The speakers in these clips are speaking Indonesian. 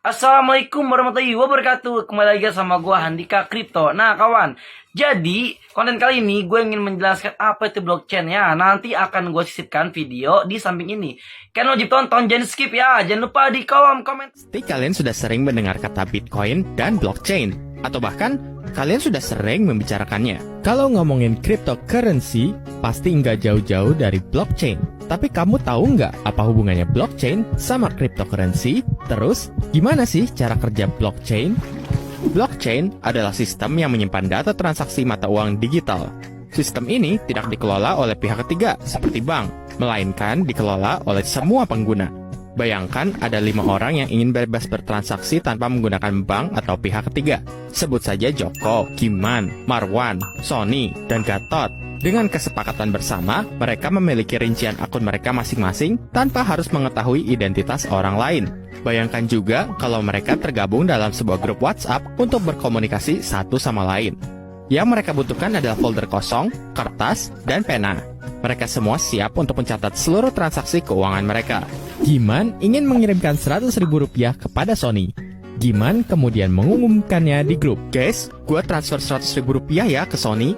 Assalamualaikum warahmatullahi wabarakatuh. Kembali lagi sama gua Handika Crypto. Nah kawan, jadi konten kali ini gue ingin menjelaskan apa itu blockchain ya. Nanti akan gue sisipkan video di samping ini. Kalian wajib tonton, jangan skip ya. Jangan lupa di kolom komen. Pasti kalian sudah sering mendengar kata Bitcoin dan blockchain, atau bahkan kalian sudah sering membicarakannya. Kalau ngomongin cryptocurrency, pasti nggak jauh-jauh dari blockchain. Tapi kamu tahu nggak apa hubungannya blockchain sama cryptocurrency? Terus, gimana sih cara kerja blockchain? Blockchain adalah sistem yang menyimpan data transaksi mata uang digital. Sistem ini tidak dikelola oleh pihak ketiga seperti bank, melainkan dikelola oleh semua pengguna. Bayangkan ada 5 orang yang ingin bebas bertransaksi tanpa menggunakan bank atau pihak ketiga. Sebut saja Joko, Giman, Marwan, Sony, dan Gatot. Dengan kesepakatan bersama, mereka memiliki rincian akun mereka masing-masing tanpa harus mengetahui identitas orang lain. Bayangkan juga kalau mereka tergabung dalam sebuah grup WhatsApp untuk berkomunikasi satu sama lain. Yang mereka butuhkan adalah folder kosong, kertas, dan pena. Mereka semua siap untuk mencatat seluruh transaksi keuangan mereka. Giman ingin mengirimkan Rp100.000 kepada Sony. Giman kemudian mengumumkannya di grup. Guys, gue transfer Rp100.000 ya ke Sony.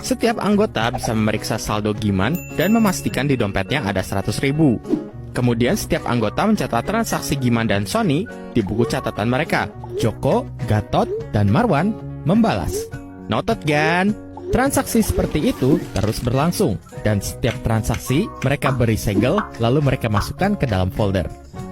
Setiap anggota bisa memeriksa saldo Giman dan memastikan di dompetnya ada Rp100.000. Kemudian setiap anggota mencatat transaksi Giman dan Sony di buku catatan mereka. Joko, Gatot, dan Marwan membalas. Noted kan? Transaksi seperti itu terus berlangsung, dan setiap transaksi mereka beri segel lalu mereka masukkan ke dalam folder.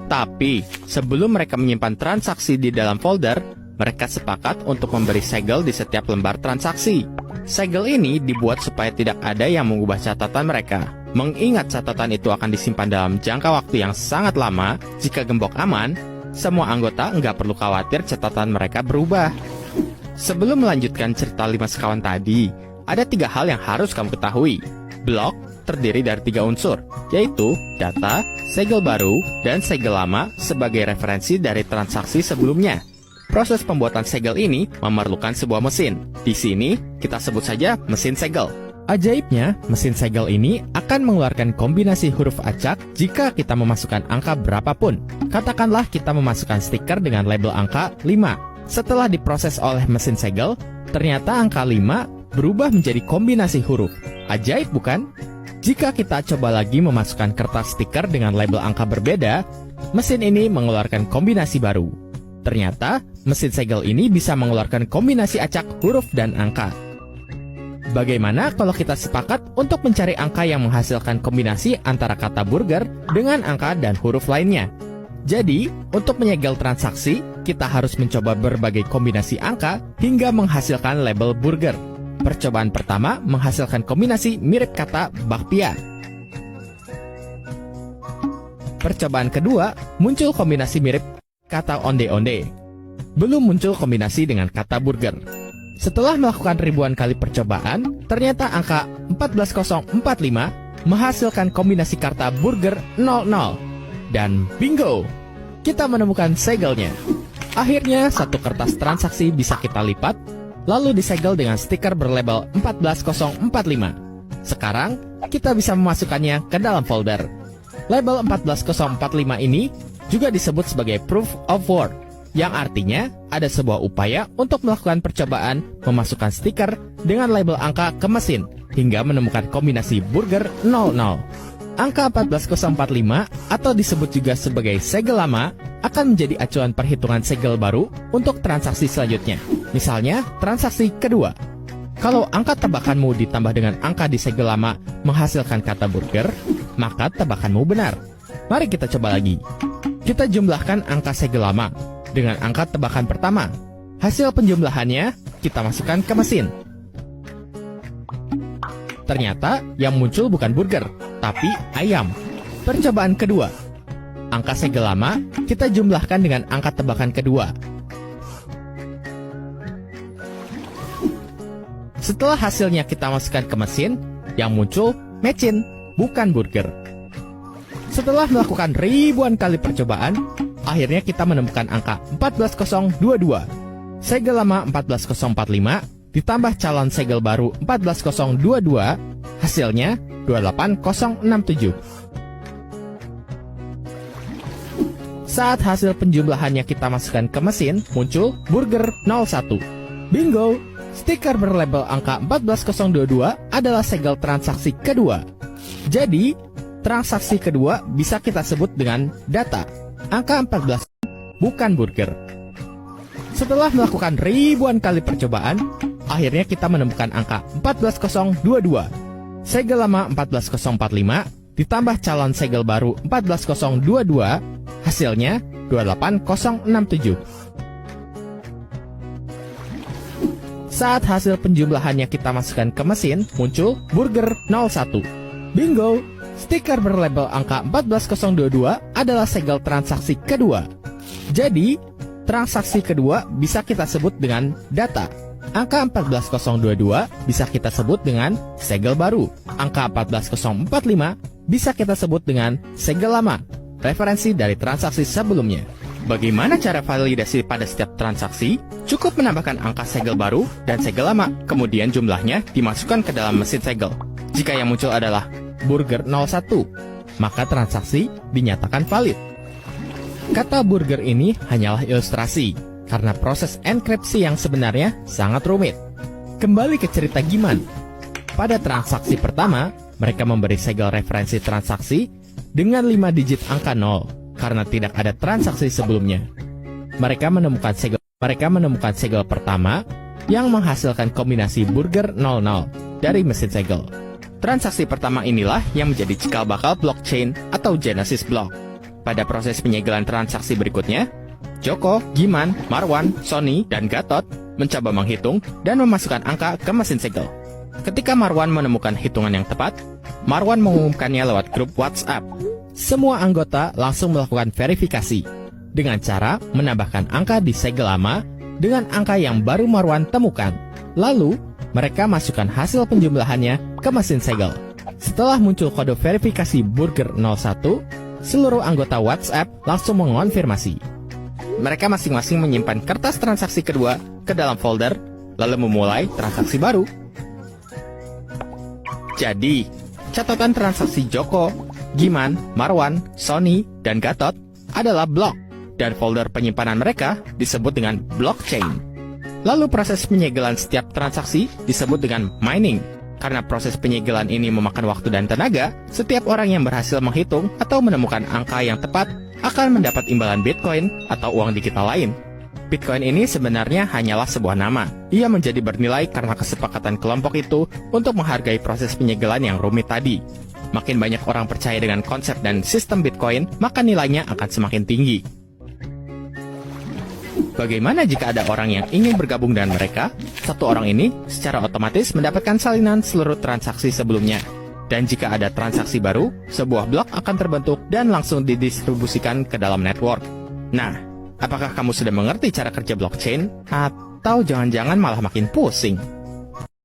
Tapi, sebelum mereka menyimpan transaksi di dalam folder, mereka sepakat untuk memberi segel di setiap lembar transaksi. Segel ini dibuat supaya tidak ada yang mengubah catatan mereka. Mengingat catatan itu akan disimpan dalam jangka waktu yang sangat lama, jika gembok aman, semua anggota nggak perlu khawatir catatan mereka berubah. Sebelum melanjutkan cerita 5 sekawan tadi, ada 3 hal yang harus kamu ketahui. Blok terdiri dari 3 unsur, yaitu data, segel baru, dan segel lama sebagai referensi dari transaksi sebelumnya. Proses pembuatan segel ini memerlukan sebuah mesin. Di sini, kita sebut saja mesin segel. Ajaibnya, mesin segel ini akan mengeluarkan kombinasi huruf acak jika kita memasukkan angka berapapun. Katakanlah kita memasukkan stiker dengan label angka 5. Setelah diproses oleh mesin segel, ternyata angka 5 berubah menjadi kombinasi huruf. Ajaib bukan? Jika kita coba lagi memasukkan kertas stiker dengan label angka berbeda, mesin ini mengeluarkan kombinasi baru. Ternyata, mesin segel ini bisa mengeluarkan kombinasi acak huruf dan angka. Bagaimana kalau kita sepakat untuk mencari angka yang menghasilkan kombinasi antara kata burger dengan angka dan huruf lainnya? Jadi, untuk menyegel transaksi, kita harus mencoba berbagai kombinasi angka hingga menghasilkan label burger. Percobaan pertama menghasilkan kombinasi mirip kata bakpia. Percobaan kedua muncul kombinasi mirip kata onde-onde. Belum muncul kombinasi dengan kata burger. Setelah melakukan ribuan kali percobaan, ternyata angka 14045 menghasilkan kombinasi kata burger 00. Dan bingo! Kita menemukan segelnya. Akhirnya, satu kertas transaksi bisa kita lipat, lalu disegel dengan stiker berlabel 14045. Sekarang, kita bisa memasukkannya ke dalam folder. Label 14045 ini juga disebut sebagai proof of work, yang artinya ada sebuah upaya untuk melakukan percobaan memasukkan stiker dengan label angka ke mesin, hingga menemukan kombinasi burger 00. Angka 14045 atau disebut juga sebagai segel lama akan menjadi acuan perhitungan segel baru untuk transaksi selanjutnya. Misalnya, transaksi kedua. Kalau angka tebakanmu ditambah dengan angka di segel lama menghasilkan kata burger, maka tebakanmu benar. Mari kita coba lagi. Kita jumlahkan angka segel lama dengan angka tebakan pertama. Hasil penjumlahannya kita masukkan ke mesin. Ternyata yang muncul bukan burger, tapi ayam. Percobaan kedua. Angka segel lama kita jumlahkan dengan angka tebakan kedua. Setelah hasilnya kita masukkan ke mesin, yang muncul mecin, bukan burger. Setelah melakukan ribuan kali percobaan, akhirnya kita menemukan angka 14022. Segel lama 14045 ditambah calon segel baru 14022, hasilnya 28067. Saat hasil penjumlahannya kita masukkan ke mesin, muncul burger 01. Bingo! Stiker berlabel angka 14022 adalah segel transaksi kedua. Jadi, transaksi kedua bisa kita sebut dengan data. Angka 14, bukan burger. Setelah melakukan ribuan kali percobaan, akhirnya kita menemukan angka 14022. Segel lama 14045 ditambah calon segel baru 14022, hasilnya 28067. Saat hasil penjumlahannya kita masukkan ke mesin, muncul burger 01. Bingo! Stiker berlabel angka 14022 adalah segel transaksi kedua. Jadi, transaksi kedua bisa kita sebut dengan data. Angka 14022 bisa kita sebut dengan segel baru. Angka 14045 bisa kita sebut dengan segel lama, referensi dari transaksi sebelumnya. Bagaimana cara validasi pada setiap transaksi? Cukup menambahkan angka segel baru dan segel lama, kemudian jumlahnya dimasukkan ke dalam mesin segel. Jika yang muncul adalah burger 01, maka transaksi dinyatakan valid. Kata burger ini hanyalah ilustrasi, karena proses enkripsi yang sebenarnya sangat rumit. Kembali ke cerita Giman. Pada transaksi pertama, mereka memberi segel referensi transaksi dengan 5 digit angka 0, karena tidak ada transaksi sebelumnya. Mereka menemukan segel pertama yang menghasilkan kombinasi burger 00 dari mesin segel. Transaksi pertama inilah yang menjadi cikal bakal blockchain atau Genesis block. Pada proses penyegelan transaksi berikutnya, Joko, Giman, Marwan, Sony, dan Gatot mencoba menghitung dan memasukkan angka ke mesin segel. Ketika Marwan menemukan hitungan yang tepat, Marwan mengumumkannya lewat grup WhatsApp. Semua anggota langsung melakukan verifikasi dengan cara menambahkan angka di segel lama dengan angka yang baru Marwan temukan. Lalu, mereka masukkan hasil penjumlahannya ke mesin segel. Setelah muncul kode verifikasi burger 01, seluruh anggota WhatsApp langsung mengonfirmasi. Mereka masing-masing menyimpan kertas transaksi kedua ke dalam folder, lalu memulai transaksi baru. Jadi, catatan transaksi Joko, Giman, Marwan, Sony, dan Gatot adalah blok, dan folder penyimpanan mereka disebut dengan blockchain. Lalu proses penyegelan setiap transaksi disebut dengan mining. Karena proses penyegelan ini memakan waktu dan tenaga, setiap orang yang berhasil menghitung atau menemukan angka yang tepat akan mendapat imbalan Bitcoin atau uang digital lain. Bitcoin ini sebenarnya hanyalah sebuah nama. Ia menjadi bernilai karena kesepakatan kelompok itu untuk menghargai proses penyegelan yang rumit tadi. Makin banyak orang percaya dengan konsep dan sistem Bitcoin, maka nilainya akan semakin tinggi. Bagaimana jika ada orang yang ingin bergabung dengan mereka? Satu orang ini secara otomatis mendapatkan salinan seluruh transaksi sebelumnya. Dan jika ada transaksi baru, sebuah blok akan terbentuk dan langsung didistribusikan ke dalam network. Nah, apakah kamu sudah mengerti cara kerja blockchain? Atau jangan-jangan malah makin pusing?